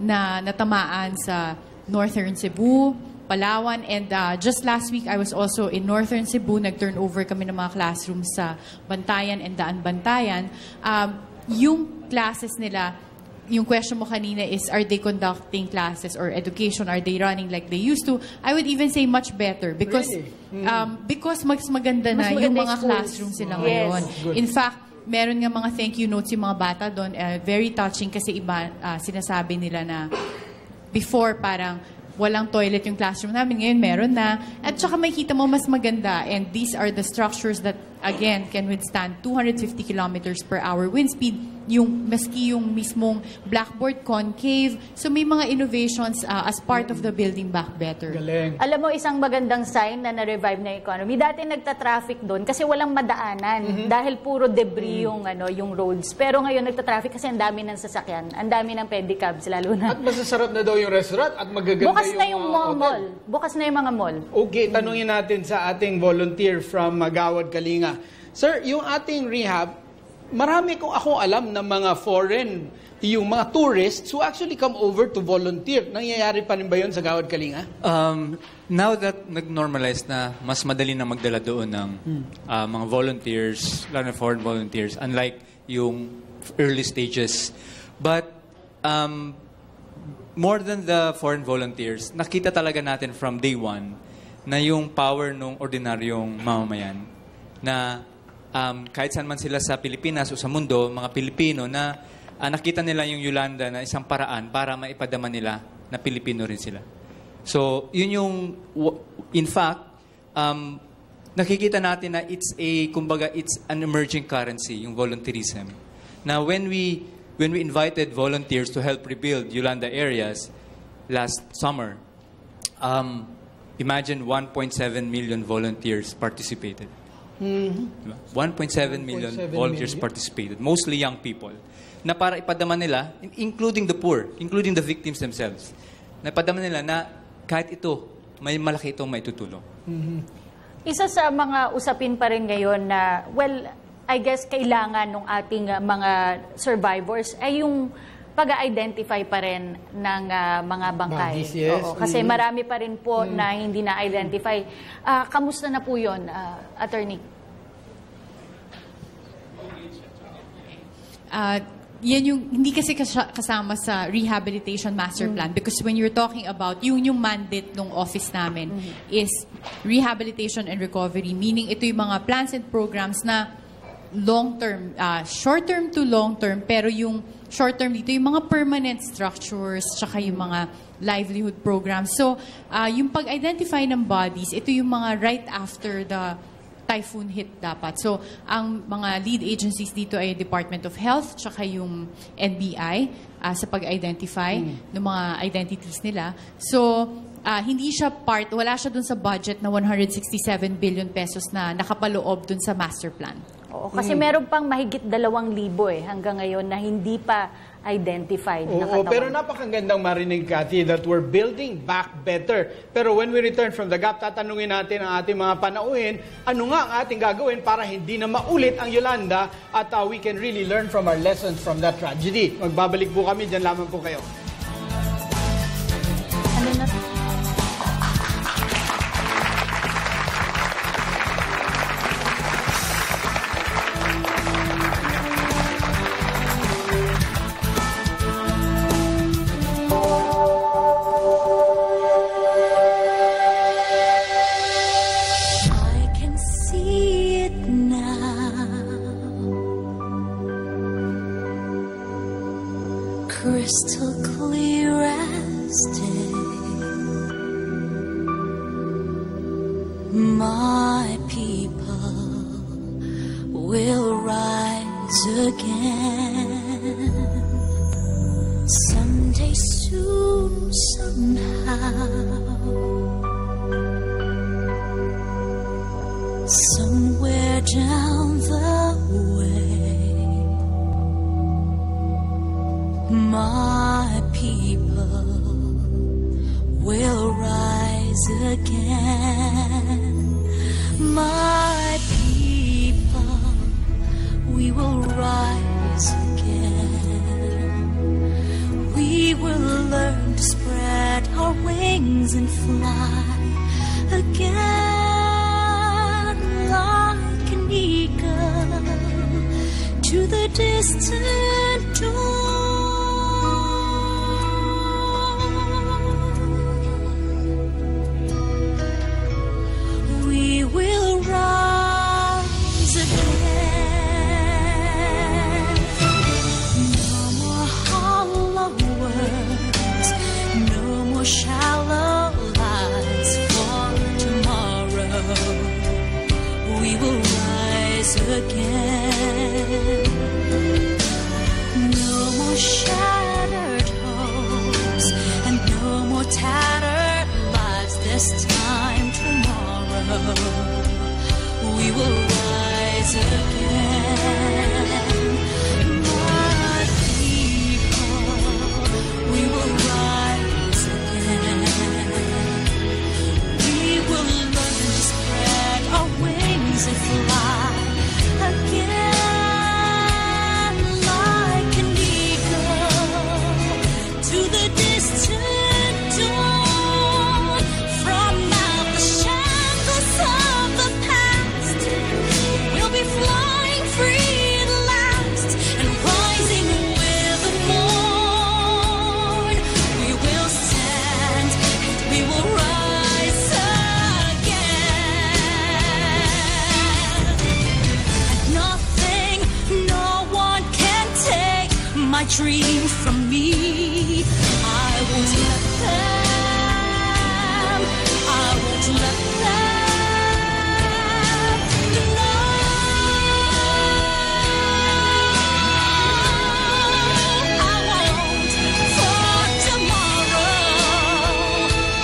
na natamaan sa Northern Cebu, Palawan, and just last week I was also in Northern Cebu. Nag-turn over kami ng mga classrooms sa Bantayan and Daan Bantayan. Yung classes nila, yung question mo kanina is, are they conducting classes or education? Are they running like they used to? I would even say much better because because mas maganda na yung mga classrooms sila ngayon. In fact, meron nga mga thank you notes yung mga bata doon. Very touching kasi iba sinasabi nila na before, parang walang toilet yung classroom namin. Ngayon, meron na. At saka makikita mo, mas maganda. And these are the structures that, again, can withstand 250 kilometers per hour wind speed. Maski yung mismong blackboard concave. So, may mga innovations as part of the building back better. Galing. Alam mo, isang magandang sign na na-revive na economy. Dati nagta-traffic doon kasi walang madaanan. Dahil puro debris yung roads. Pero ngayon nagta-traffic kasi ang dami ng sasakyan. Ang dami ng pedicabs, lalo na. At masasarap na daw yung restaurant at magaganda bukas na yung mall. Bukas na yung mga mall. Okay, tanungin natin sa ating volunteer from Magawad, Kalinga. Sir, yung ating rehab, marami kong ako alam na mga foreign, yung mga tourists who actually come over to volunteer. Nangyayari pa rin ba yun sa Gawad, Kalinga? Now that nag-normalize na, mas madali na magdala doon ng mga volunteers, lalo na foreign volunteers, unlike yung early stages. But more than the foreign volunteers, nakita talaga natin from day one na yung power ng ordinaryong mamamayan na kahit saan man sila sa Pilipinas o sa mundo, mga Pilipino, na nakita nila yung Yolanda na isang paraan para maipadama nila na Pilipino rin sila. So, yun yung, in fact, nakikita natin na kumbaga, it's an emerging currency, yung volunteerism. Now, when we invited volunteers to help rebuild Yolanda areas last summer, imagine 1.7 million volunteers participated. 1.7 million volunteers participated, mostly young people, na para ipadama nila, including the poor, including the victims themselves, na ipadama nila na kahit ito, may malaki itong maitutulong. Isa sa mga usapin pa rin ngayon na, well, I guess kailangan ng ating mga survivors ay yung pag-identify pa rin ng mga bangkay. Yes. Oo, kasi marami pa rin po na hindi na-identify. Kamusta na po yun, Attorney? yan yung hindi kasi kasama sa rehabilitation master plan because when you're talking about yung mandate ng office namin is rehabilitation and recovery, meaning ito yung mga plans and programs na long-term, short-term to long-term, pero yung short-term dito, yung mga permanent structures, tsaka yung mga livelihood programs. So, yung pag-identify ng bodies, ito yung mga right after the typhoon hit dapat. So, ang mga lead agencies dito ay Department of Health, tsaka yung NBI sa pag-identify ng mga identities nila. So, hindi siya wala siya dun sa budget na 167 billion pesos na nakapaloob dun sa master plan. Oo, kasi meron pang mahigit 2,000 hanggang ngayon na hindi pa identified na katawan. Pero napakagandang marinig, Cathy, that we're building back better. Pero when we return from the gap, tatanungin natin ang ating mga panauhin, ano nga ang ating gagawin para hindi na maulit ang Yolanda at we can really learn from our lessons from that tragedy. Magbabalik po kami, dyan lamang po kayo. Ano na? Crystal clear as day, my people will rise again. Someday soon, somehow, somewhere down the way, my people will rise again. My people, we will rise again. We will learn to spread our wings and fly again like an eagle to the distant dawn. Shallow lies for tomorrow. We will rise again. No more shattered hopes and no more tattered lives this time tomorrow. We will rise again. My people, we will rise. And fly again like an eagle to the distant dawn. From out the shackles of the past, we'll be flying free at last and rising with the morn. We will stand and we will rise. My dreams from me, I won't let them, I won't let them know. I won't for tomorrow.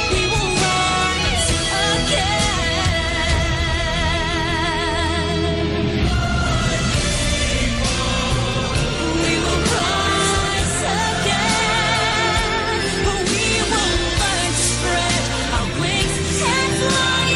We will rise again. We will rise again. We will learn to spread our wings and fly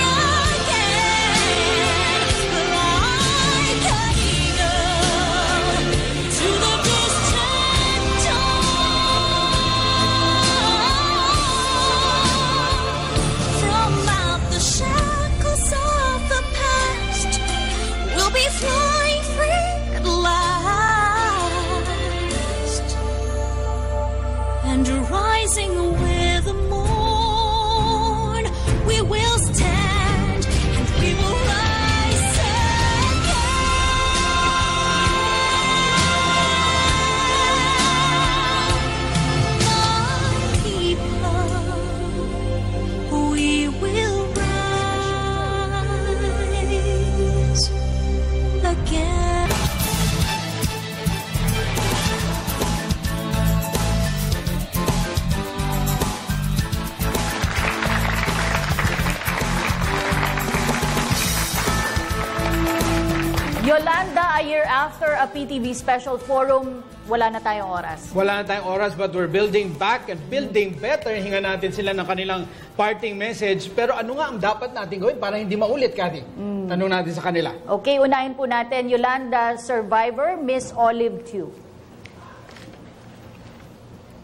Yolanda, a year after a PTV special forum, wala na tayong oras. Wala na tayong oras, but we're building back and building better. Hinga natin sila ng kanilang parting message. Pero ano nga ang dapat natin gawin para hindi maulit, Cathy? Tanong natin sa kanila. Okay, unahin po natin Yolanda survivor, Miss Olive Q.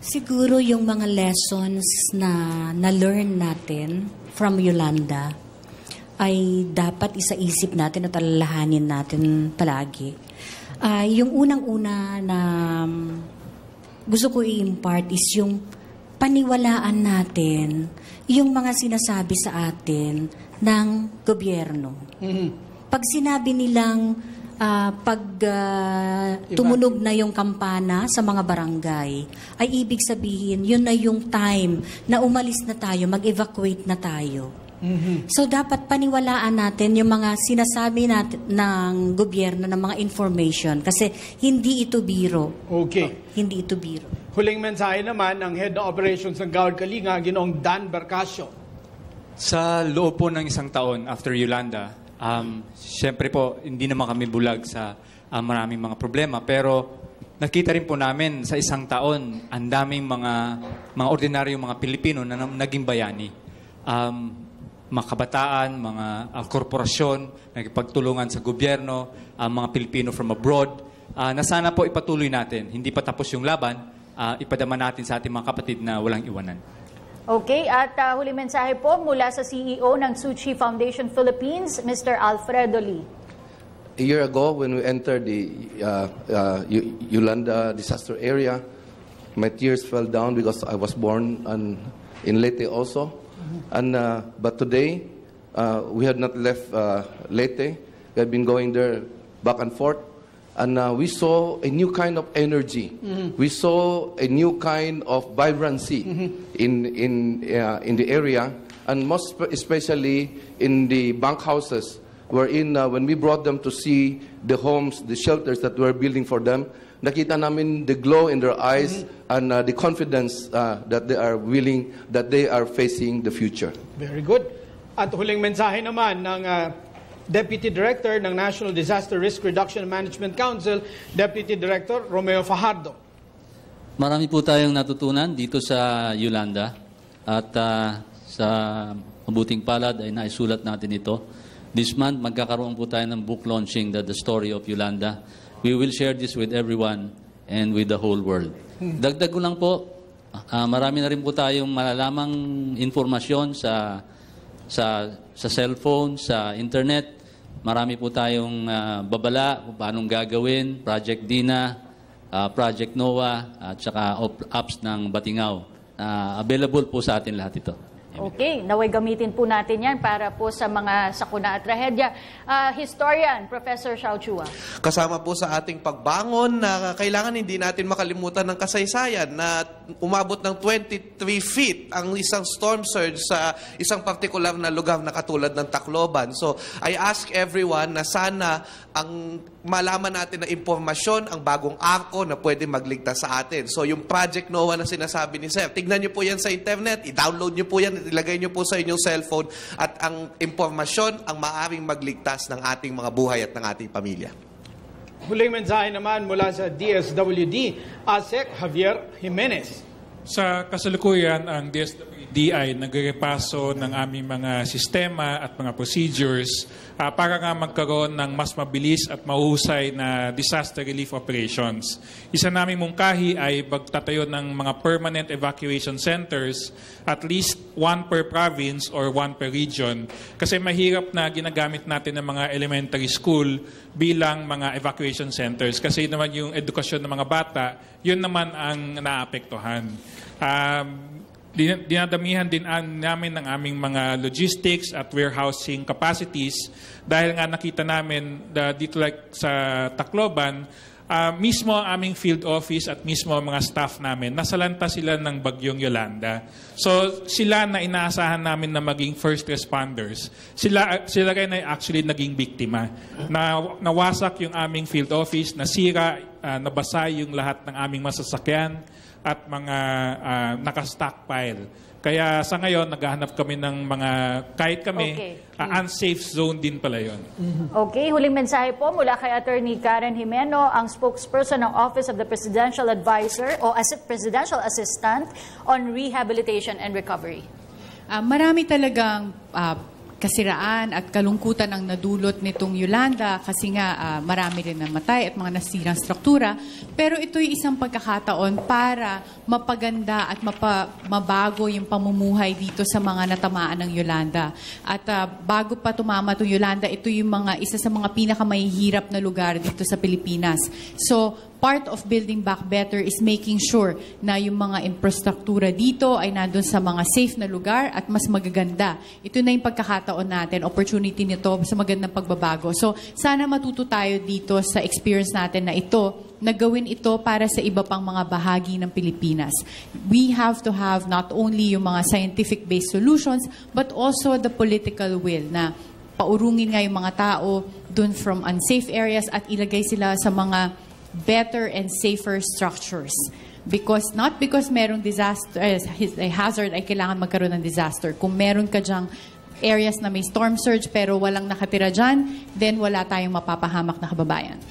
Siguro yung mga lessons na na-learn natin from Yolanda ay dapat isaisip natin at alalahanin natin palagi. Yung unang-una na gusto ko i-impart is yung paniwalaan natin yung mga sinasabi sa atin ng gobyerno. Pag sinabi nilang tumunog na yung kampana sa mga barangay, ay ibig sabihin, yun na yung time na umalis na tayo, mag-evacuate na tayo. So, dapat paniwalaan natin yung mga sinasabi natin ng gobyerno, ng mga information. Kasi hindi ito biro. Okay. Hindi ito biro. Huling mensahe naman ng Head ng Operations ng Gawad Kalinga, Ginoong Dan Bercasio. Sa loob po ng isang taon after Yolanda, siyempre po, hindi naman kami bulag sa maraming mga problema. Pero nakita rin po namin sa isang taon, ang daming mga ordinaryong mga Pilipino na naging bayani. Mga kabataan, mga korporasyon, nagpagtulungan sa gobyerno, mga Pilipino from abroad, na sana po ipatuloy natin. Hindi pa tapos yung laban, ipadama natin sa ating mga kapatid na walang iwanan. Okay, at huli mensahe po mula sa CEO ng Tzu Chi Foundation Philippines, Mr. Alfredo Lee. A year ago, when we entered the Yolanda disaster area, my tears fell down because I was born in Leyte also. But today, we had not left Leyte. We had been going there back and forth. And we saw a new kind of energy. We saw a new kind of vibrancy in the area, and most especially in the bunkhouses, wherein when we brought them to see the homes, the shelters that we're building for them, nakita namin the glow in their eyes and the confidence that they are willing, that they are facing the future. Very good. At huling mensahe naman ng Deputy Director ng National Disaster Risk Reduction and Management Council, Deputy Director Romeo Fajardo. Marami po tayong natutunan dito sa Yolanda at sa mabuting palad ay naisulat natin ito. This month, magkakaroon po tayo ng book launching, The Story of Yolanda. We will share this with everyone and with the whole world. Dagdag ko lang po, marami na rin po tayong malalamang informasyon sa cellphone, sa internet. Marami po tayong babala kung paanong gagawin, Project Dina, Project NOAA, at saka apps ng Batingaw. Available po sa atin lahat ito. Okay, naway gamitin po natin yan para po sa mga sakuna at trahedya. Historian, Professor Xiao Chua. Kasama po sa ating pagbangon na kailangan hindi natin makalimutan ng kasaysayan na umabot ng 23 feet ang isang storm surge sa isang partikular na lugar na katulad ng Tacloban. So, I ask everyone na sana ang malaman natin na impormasyon, ang bagong arko na pwede magligtas sa atin. So, yung Project NOAA na sinasabi ni Sir, tignan nyo po yan sa internet, i-download nyo po yan, ilagay nyo po sa inyong cellphone at ang impormasyon ang maaaring magligtas ng ating mga buhay at ng ating pamilya. Huling mensahe naman mula sa DSWD, ASEC Javier Jimenez. Sa kasalukuyan, ang DSWD ay nagrepaso ng aming mga sistema at mga procedures para nga magkaroon ng mas mabilis at mahusay na disaster relief operations. Isa naming mungkahi ay pagtatayo ng mga permanent evacuation centers, at least one per province or one per region. Kasi mahirap na ginagamit natin ng mga elementary school bilang mga evacuation centers. Kasi naman yung edukasyon ng mga bata, yun naman ang naapektuhan. Dinadamihan din namin ng aming mga logistics at warehousing capacities dahil nga nakita namin dito like sa Tacloban, mismo ang aming field office at mismo ang mga staff namin, nasalanta sila ng bagyong Yolanda. So sila na inaasahan namin na maging first responders, sila rin ay actually naging biktima. Nawasak yung aming field office, nasira, nabasa yung lahat ng aming masasakyan at mga naka-stockpile. Kaya sa ngayon, naghahanap kami ng mga, kahit kami, Okay. unsafe zone din pala yun. Okay, huling mensahe po mula kay Attorney Karen Jimeno, ang spokesperson ng Office of the Presidential Advisor o Presidential Assistant on Rehabilitation and Recovery. Marami talagang kasiraan at kalungkutan ang nadulot nitong Yolanda kasi nga marami rin namatay at mga nasirang struktura. Pero ito'y isang pagkakataon para mapaganda at mabago yung pamumuhay dito sa mga natamaan ng Yolanda. At bago pa tumama itong Yolanda, ito yung isa sa mga pinakamahihirap na lugar dito sa Pilipinas. So, part of building back better is making sure na yung mga infrastruktura dito ay nandun sa mga safe na lugar at mas magaganda. Ito na yung pagkakataon natin, opportunity nito sa magandang pagbabago. So, sana matuto tayo dito sa experience natin na ito, na gawin ito para sa iba pang mga bahagi ng Pilipinas. We have to have not only yung mga scientific-based solutions, but also the political will na paurungin nga yung mga tao dun from unsafe areas at ilagay sila sa mga better and safer structures. Not because merong disaster, hazard ay kailangan magkaroon ng disaster. Kung meron ka dyang areas na may storm surge pero walang nakatira dyan, then wala tayong mapapahamak na kababayan.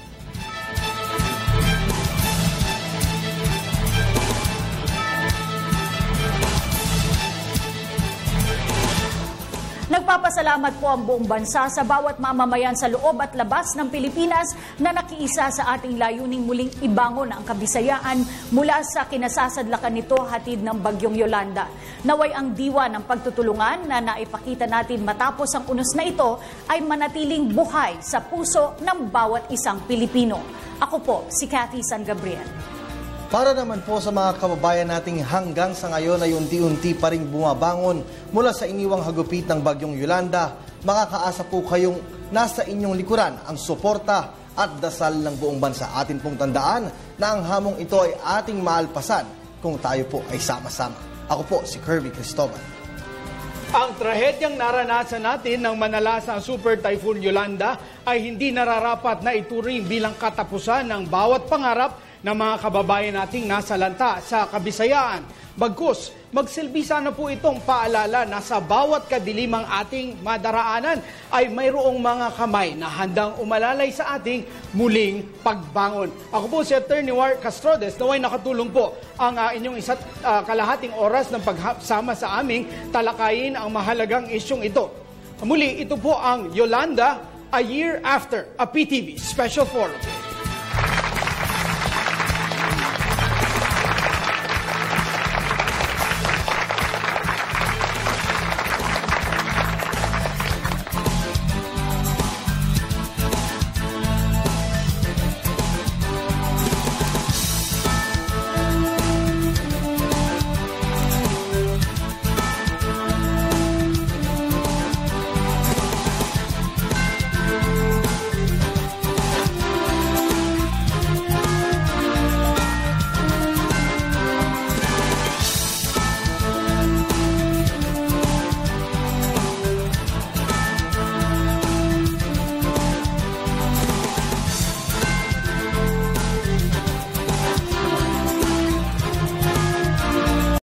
Nagpapasalamat po ang buong bansa sa bawat mamamayan sa loob at labas ng Pilipinas na nakiisa sa ating layuning muling ibangon ang Kabisayaan mula sa kinasasadlakan nito hatid ng Bagyong Yolanda. Naway ang diwa ng pagtutulungan na naipakita natin matapos ang unos na ito ay manatiling buhay sa puso ng bawat isang Pilipino. Ako po si Cathy San Gabriel. Para naman po sa mga kababayan nating hanggang sa ngayon ay unti-unti pa ring bumabangon mula sa iniwang hagupit ng Bagyong Yolanda, makakaasa po kayong nasa inyong likuran ang suporta at dasal ng buong bansa. Atin pong tandaan na ang hamong ito ay ating maalpasan kung tayo po ay sama-sama. Ako po si Kirby Cristobal. Ang trahedyang naranasan natin ng manalasang Super Typhoon Yolanda ay hindi nararapat na ituring bilang katapusan ng bawat pangarap ng mga kababayan nating nasalanta sa Kabisayaan. Bagkus, magsilbi sana po itong paalala na sa bawat kadilimang ating madaraanan ay mayroong mga kamay na handang umalalay sa ating muling pagbangon. Ako po si Attorney War Castrodes, naway nakatulong po ang inyong kalahating oras ng pagsama sa aming talakayin ang mahalagang isyong ito. Muli, ito po ang Yolanda, A Year After, a PTV Special Forum.